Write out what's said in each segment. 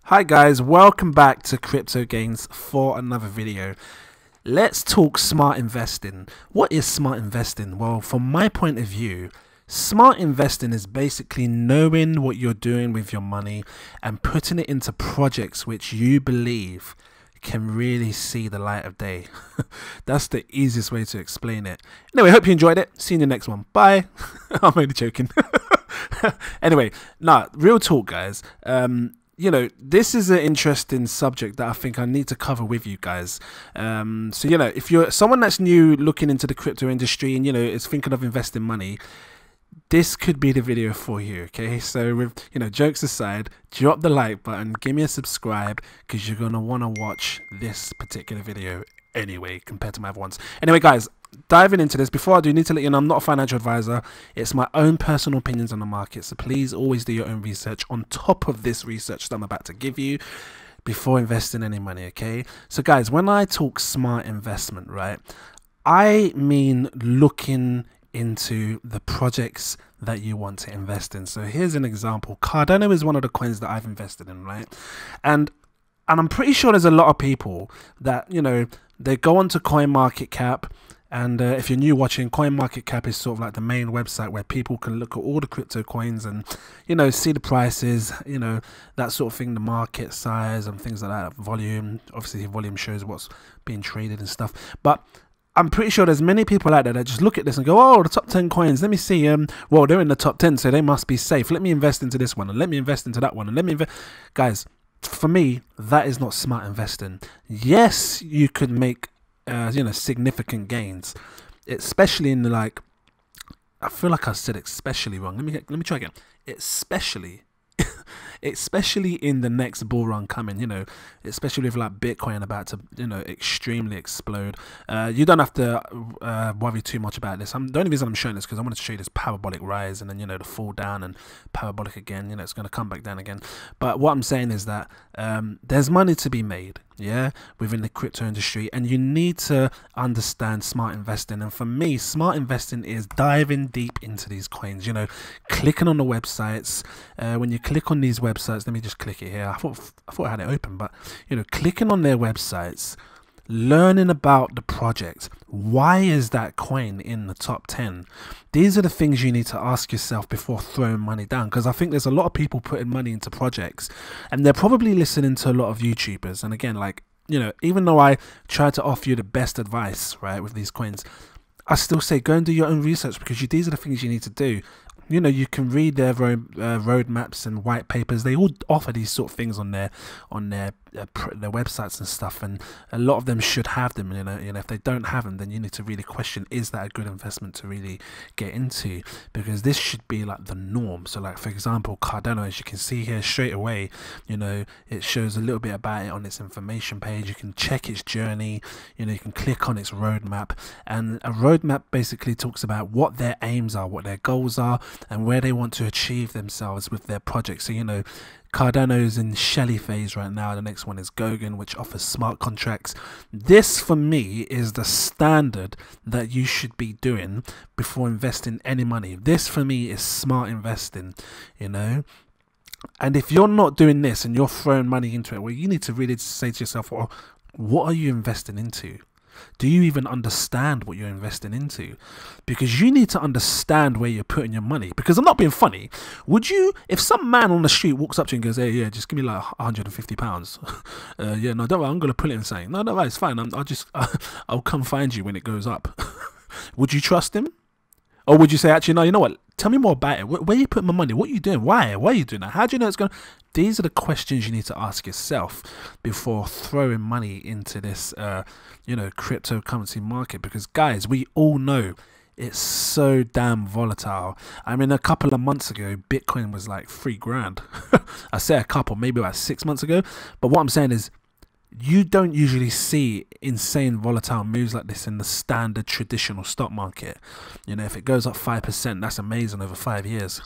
Hi guys, welcome back to Cryptogains for another video. Let's talk smart investing. What is smart investing? Well, from my point of view, smart investing is basically knowing what you're doing with your money and putting it into projects which you believe can really see the light of day. That's the easiest way to explain it. Anyway, hope you enjoyed it. See you in the next one. Bye. I'm only joking. Anyway, real talk, guys. You know, this is an interesting subject that I think I need to cover with you guys. So, you know, if you're someone that's new looking into the crypto industry and, you know, is thinking of investing money, this could be the video for you. Okay, so with, you know, jokes aside, drop the like button, give me a subscribe, because you're gonna want to watch this particular video anyway compared to my other ones. Anyway guys, diving into this, before I do, need to let you know I'm not a financial advisor. It's my own personal opinions on the market, so please always do your own research on top of this research that I'm about to give you before investing any money. Okay, so guys, when I talk smart investment, right, I mean looking into the projects that you want to invest in. So here's an example. Cardano is one of the coins that I've invested in, right? And I'm pretty sure there's a lot of people that, you know, they go onto CoinMarketCap, and if you're new watching, CoinMarketCap is sort of like the main website where people can look at all the crypto coins and, you know, see the prices, you know, that sort of thing, the market size and things like that, volume. Obviously volume shows what's being traded and stuff, but I'm pretty sure there's many people out there that just look at this and go, oh, the top 10 coins, let me see, well, they're in the top 10, so they must be safe. Let me invest into this one, and let me invest into that one, and let me invest. Guys, for me, that is not smart investing. Yes, you could make, you know, significant gains, especially in the, like, I feel like I said especially wrong. Let me try again. Especially in the next bull run coming, you know, especially with like Bitcoin about to, you know, extremely explode. You don't have to worry too much about this. The only reason I'm showing this because I wanted to show you this parabolic rise and then, you know, the fall down and parabolic again. You know, it's going to come back down again. But what I'm saying is that there's money to be made, yeah, within the crypto industry, and you need to understand smart investing. And for me, smart investing is diving deep into these coins, you know, clicking on the websites. When you click on these websites, let me just click it here. I thought I had it open, but, you know, clicking on their websites, learning about the project. Why is that coin in the top 10? These are the things you need to ask yourself before throwing money down, because I think there's a lot of people putting money into projects and they're probably listening to a lot of YouTubers. And again, like, you know, even though I try to offer you the best advice, right, with these coins, I still say go and do your own research, because these are the things you need to do. You know, you can read their roadmaps and white papers. They all offer these sort of things on their websites and stuff, and a lot of them should have them. You know, if they don't have them, then you need to really question, is that a good investment to really get into? Because this should be like the norm. So, like, for example, Cardano, as you can see here straight away, you know, it shows a little bit about it on its information page. You can check its journey. You know, you can click on its roadmap, and a roadmap basically talks about what their aims are, what their goals are, and where they want to achieve themselves with their project. So, you know, Cardano's in Shelly phase right now. The next one is Gogan, which offers smart contracts. This, for me, is the standard that you should be doing before investing any money. This, for me, is smart investing, you know. And if you're not doing this and you're throwing money into it, well, you need to really say to yourself, well, what are you investing into? Do you even understand what you're investing into? Because you need to understand where you're putting your money. Because I'm not being funny. Would you, if some man on the street walks up to you and goes, hey, yeah, just give me like £150. Yeah, no, don't worry, I'm going to put it in saying, no, it's fine. I'll come find you when it goes up. Would you trust him? Or would you say, actually, no, you know what? Tell me more about it. Where are you putting my money? What are you doing? Why are you doing that? How do you know it's going to... These are the questions you need to ask yourself before throwing money into this, you know, cryptocurrency market. Because, guys, we all know it's so damn volatile. I mean, a couple of months ago, Bitcoin was like $3 grand. I say a couple, maybe about 6 months ago. But what I'm saying is, you don't usually see insane volatile moves like this in the standard traditional stock market. You know, if it goes up 5%, that's amazing over 5 years.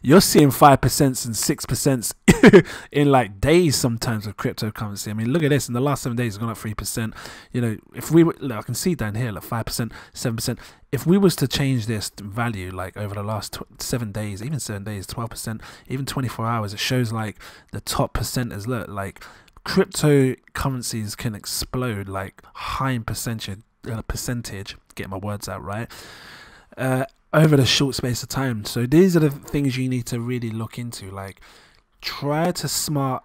You're seeing 5% and 6% in like days sometimes with cryptocurrency. I mean, look at this. In the last 7 days, it's gone up 3%. You know, if we were, look, I can see down here, like 5%, 7%. If we was to change this value, like over the last 7 days, even 7 days, 12%, even 24 hours, it shows like the top percenters, look, like cryptocurrencies can explode like high in percentage, get my words out right, over the short space of time. So these are the things you need to really look into. Like, try to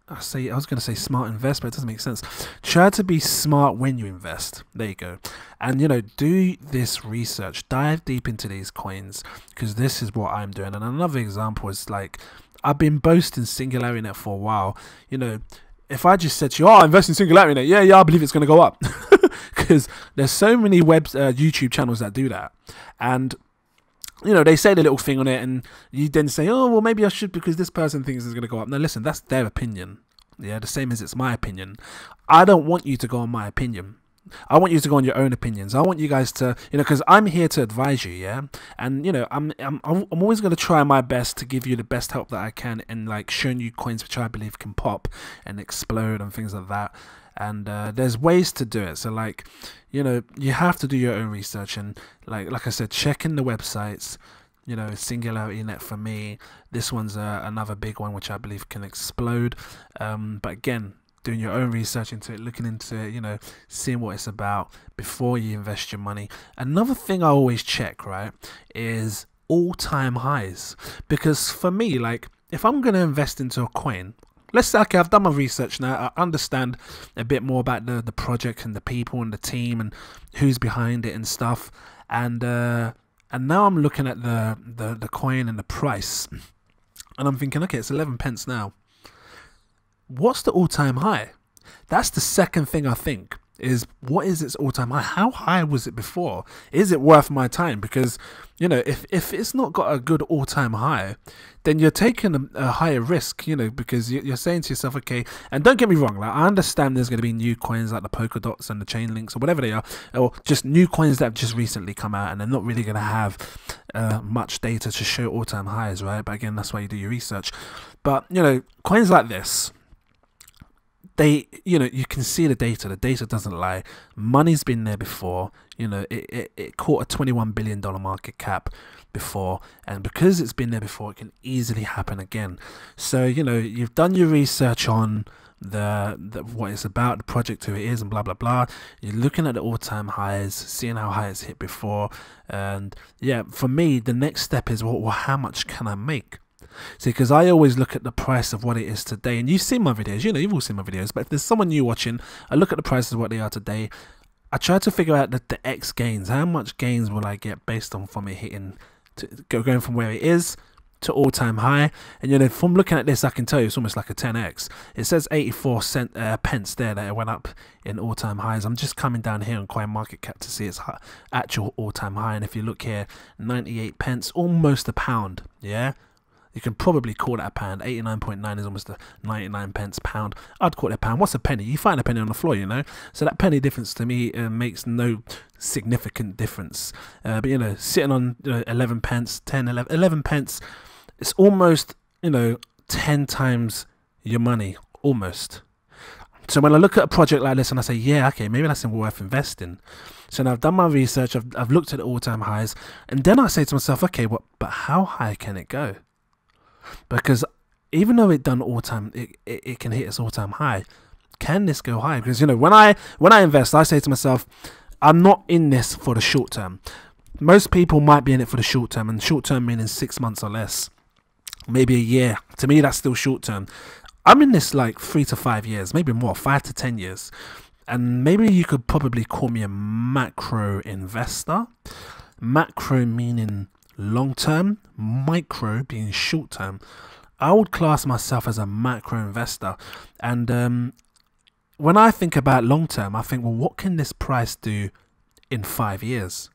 I was going to say smart invest, but it doesn't make sense. Try to be smart when you invest. There you go. And, you know, do this research, dive deep into these coins, because this is what I'm doing. And another example is, like, I've been boasting SingularityNET for a while. You know, if I just said to you, oh, invest in SingularityNET, yeah, I believe it's going to go up. Because there's so many YouTube channels that do that. And, you know, they say the little thing on it, and you then say, oh, well, maybe I should because this person thinks it's going to go up. No, listen, that's their opinion. Yeah, the same as it's my opinion. I don't want you to go on my opinion. I want you to go on your own opinions. I want you guys to, you know, because I'm here to advise you, yeah. And, you know, I'm always going to try my best to give you the best help that I can, and like showing you coins which I believe can pop and explode and things like that. And there's ways to do it. So, like, you know, you have to do your own research, and like I said, checking the websites. You know, SingularityNET for me. This one's another big one which I believe can explode. But again, doing your own research into it, looking into it, you know, seeing what it's about before you invest your money. Another thing I always check, right, is all-time highs. Because for me, like, if I'm going to invest into a coin, let's say, okay, I've done my research now, I understand a bit more about the project and the people and the team and who's behind it and stuff, and now I'm looking at the coin and the price, and I'm thinking, okay, it's 11 pence now. What's the all-time high? That's the second thing I think, is what is its all-time high? How high was it before? Is it worth my time? Because, you know, if it's not got a good all-time high, then you're taking a higher risk, you know, because you're saying to yourself, okay, and don't get me wrong, like, I understand there's going to be new coins like the polka dots and the chain links or whatever they are, or just new coins that have just recently come out, and they're not really going to have much data to show all-time highs, right? But again, that's why you do your research. But, you know, coins like this, they, you know, you can see the data doesn't lie. Money's been there before. You know, it caught a $21 billion market cap before, and because it's been there before, it can easily happen again. So, you know, you've done your research on the what it's about, the project, who it is, and blah blah blah. You're looking at the all-time highs, seeing how high it's hit before, and yeah, for me, the next step is, well, how much can I make? See, because I always look at the price of what it is today, and you've seen my videos, you know, you've all seen my videos, but if there's someone new watching, I look at the prices of what they are today. I try to figure out the X gains. How much gains will I get based on from it hitting, going from where it is to all-time high? And, you know, from looking at this, I can tell you it's almost like a 10x. It says 84 pence there that it went up in all-time highs. I'm just coming down here on CoinMarketCap to see its actual all-time high, and if you look here, 98 pence, almost a pound, yeah? You can probably call that a pound. 89.9 is almost a 99 pence pound. I'd call it a pound. What's a penny? You find a penny on the floor, you know. So that penny difference to me makes no significant difference. But, you know, sitting on 11 pence, 10, 11 pence, it's almost, you know, 10 times your money, almost. So when I look at a project like this and I say, yeah, okay, maybe that's worth investing. So now I've done my research, I've looked at the all-time highs, and then I say to myself, okay, but how high can it go? Because even though it done all-time, it can hit its all-time high. Can this go high? Because, you know, when I invest, I say to myself, I'm not in this for the short term. Most people might be in it for the short term, and short term meaning 6 months or less, maybe a year. To me, that's still short term. I'm in this like 3 to 5 years, maybe more, 5 to 10 years. And maybe you could probably call me a macro investor. Macro meaning long term, micro being short term. I would class myself as a macro investor, and when I think about long term, I think, well, what can this price do in 5 years?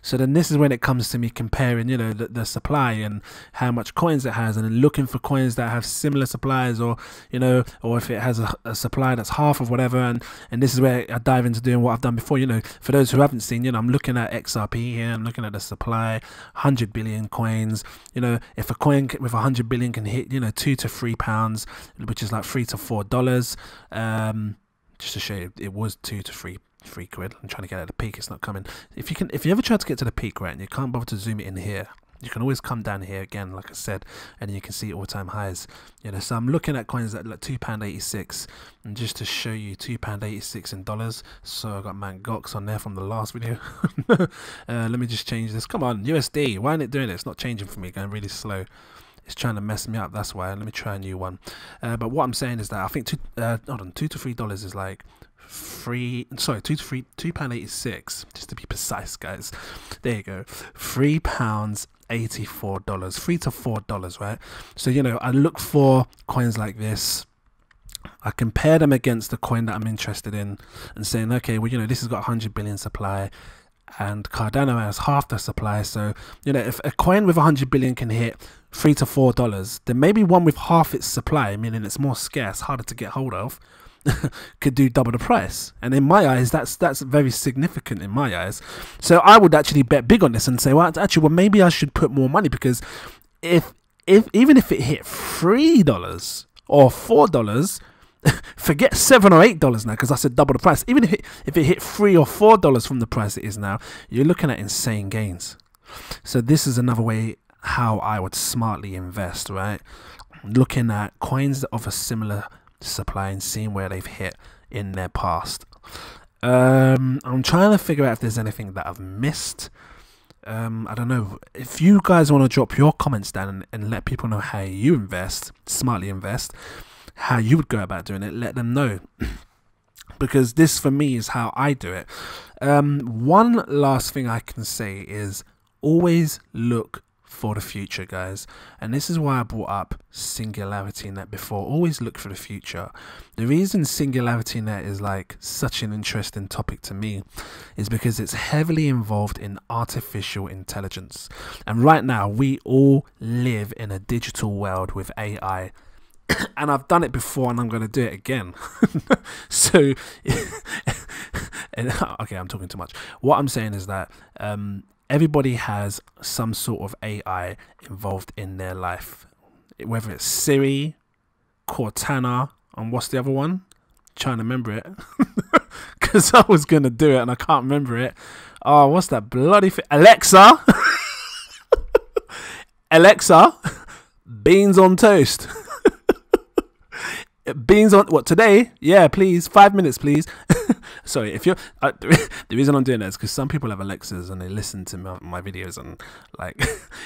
So then this is when it comes to me comparing, you know, the supply and how much coins it has, and then looking for coins that have similar supplies, or, you know, or if it has a supply that's half of whatever. And this is where I dive into doing what I've done before. You know, for those who haven't seen, you know, I'm looking at XRP here, I'm looking at the supply, 100 billion coins. You know, if a coin with 100 billion can hit, you know, £2 to £3, which is like $3 to $4, just to show you, it was 2 to 3 quid. I'm trying to get at the peak, it's not coming. If you ever try to get to the peak, right, and you can't bother to zoom it in here, you can always come down here again, like I said, and you can see all-time highs. You know, so I'm looking at coins that like £2.86, and just to show you £2.86 in dollars. So I got man gox on there from the last video. Let me just change this. Come on, USD, why isn't it doing it? It's not changing for me, going really slow. It's trying to mess me up, that's why. Let me try a new one. But what I'm saying is that I think $2 to $3 is like £2.86, just to be precise, guys. There you go, £3.84, $3 to $4, right? So, you know, I look for coins like this, I compare them against the coin that I'm interested in, and saying, okay, well, you know, this has got 100 billion supply and Cardano has half the supply. So, you know, if a coin with 100 billion can hit $3 to $4, then maybe one with half its supply, meaning it's more scarce, harder to get hold of, could do double the price. And in my eyes, that's very significant in my eyes. So I would actually bet big on this and say, well, actually, well, maybe I should put more money, because if even if it hit $3 or $4, forget $7 or $8 now, because I said double the price. Even if it hit $3 or $4 from the price it is now, you're looking at insane gains. So this is another way how I would smartly invest, right? Looking at coins of a similar supply and seeing where they've hit in their past. I'm trying to figure out if there's anything that I've missed. I don't know. If you guys want to drop your comments down and let people know how you invest, smartly invest, how you would go about doing it, let them know. Because this for me is how I do it. One last thing I can say is always look for the future, guys, and this is why I brought up SingularityNET before. Always look for the future. The reason SingularityNET is like such an interesting topic to me is because it's heavily involved in artificial intelligence, and right now we all live in a digital world with AI. And I've done it before, and I'm going to do it again. So, okay, I'm talking too much. What I'm saying is that everybody has some sort of AI involved in their life, whether it's Siri, Cortana, and what's the other one? Trying to remember it, because I was going to do it and I can't remember it. Oh, what's that bloody thing? Alexa. Alexa, beans on toast. Beans on what today? Yeah, please, 5 minutes, please. Sorry, if you're the reason I'm doing that is because some people have Alexas and they listen to my videos, and like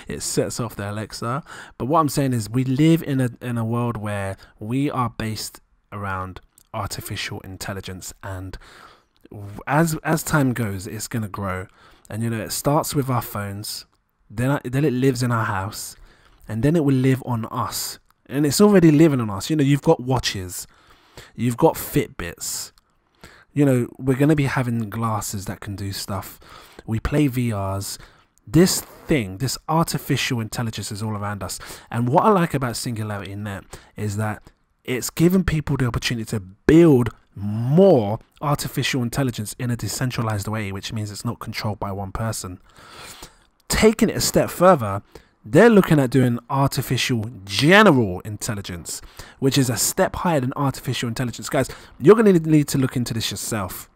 it sets off their Alexa. But what I'm saying is we live in a world where we are based around artificial intelligence, and as time goes, it's gonna grow. And you know, it starts with our phones, then it lives in our house, and then it will live on us. And it's already living on us. You know, you've got watches, you've got Fitbits. You know, we're going to be having glasses that can do stuff. We play VRs. This thing, this artificial intelligence is all around us. And what I like about SingularityNET is that it's given people the opportunity to build more artificial intelligence in a decentralized way, which means it's not controlled by one person. Taking it a step further, they're looking at doing artificial general intelligence, which is a step higher than artificial intelligence. Guys, you're going to need to look into this yourself.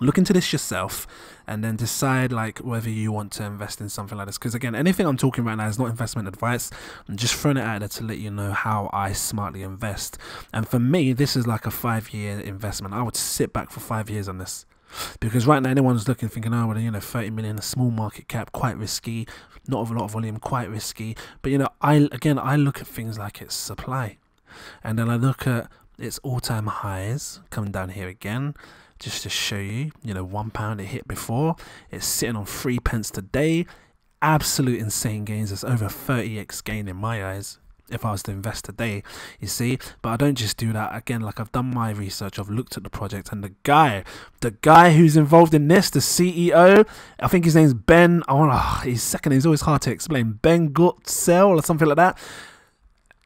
Look into this yourself and then decide like whether you want to invest in something like this. Because again, anything I'm talking right now is not investment advice. I'm just throwing it out there to let you know how I smartly invest. And for me, this is like a 5-year investment. I would sit back for 5 years on this. Because right now, anyone's looking, thinking, oh, well, you know, 30 million, a small market cap, quite risky, not a lot of volume, quite risky. But, you know, I look at things like its supply. And then I look at its all-time highs, coming down here again, just to show you, you know, £1 it hit before. It's sitting on 3p today. Absolute insane gains. It's over 30x gain in my eyes. if I was to invest today, you see. But I don't just do that. Again, like, I've done my research, I've looked at the project, and the guy who's involved in this, the CEO, I think his name's Ben, his second name is always hard to explain, Ben Gottsell or something like that.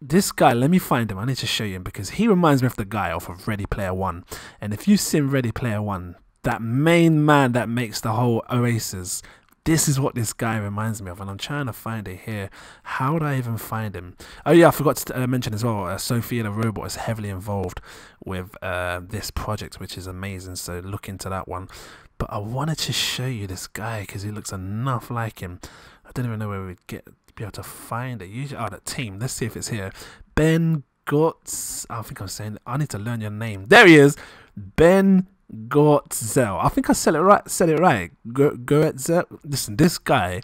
This guy, let me find him, I need to show you him, because he reminds me of the guy off of Ready Player One. And if you've seen Ready Player One, that main man that makes the whole oasis, this is what this guy reminds me of, and I'm trying to find it here. How would I even find him? Oh yeah, I forgot to mention as well, Sophia the robot is heavily involved with this project, which is amazing, so look into that one. But I wanted to show you this guy because he looks enough like him. I don't even know where we'd be able to find it. Usually, the team, let's see if it's here. Ben Gotts, I think I'm saying, I need to learn your name. There he is, Ben Gottsell. I think I said it right. Gottsell. Listen, this guy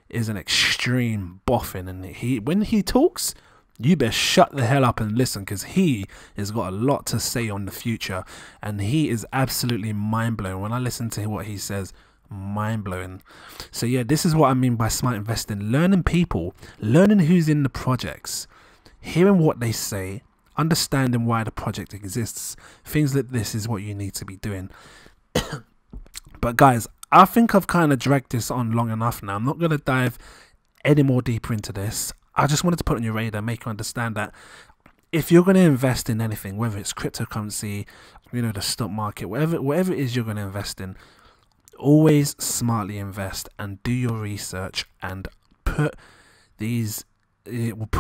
is an extreme boffin, and when he talks, you better shut the hell up and listen, because he has got a lot to say on the future, and he is absolutely mind-blowing. When I listen to what he says, mind-blowing. So yeah, this is what I mean by smart investing: learning people, learning who's in the projects, hearing what they say, understanding why the project exists. Things like this is what you need to be doing. But guys, I think I've kind of dragged this on long enough now. I'm not going to dive any more deeper into this. I just wanted to put on your radar, make you understand that if you're going to invest in anything, whether it's cryptocurrency, you know, the stock market, whatever it is you're going to invest in, always smartly invest and do your research and put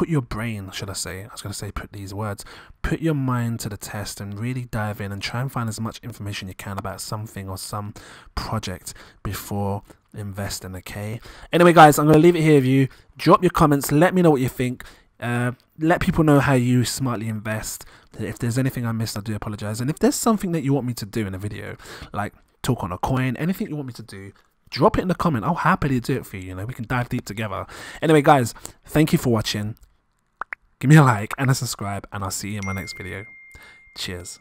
your brain, should I say, I was going to say put these words, put your mind to the test and really dive in and try and find as much information you can about something or some project before investing, okay? Anyway guys, I'm going to leave it here with you. Drop your comments, let me know what you think. Let people know how you smartly invest. If there's anything I missed, I do apologize. And if there's something that you want me to do in a video, like talk on a coin, anything you want me to do, drop it in the comment. I'll happily do it for you. You know, we can dive deep together. Anyway guys, thank you for watching. Give me a like and a subscribe, and I'll see you in my next video. Cheers.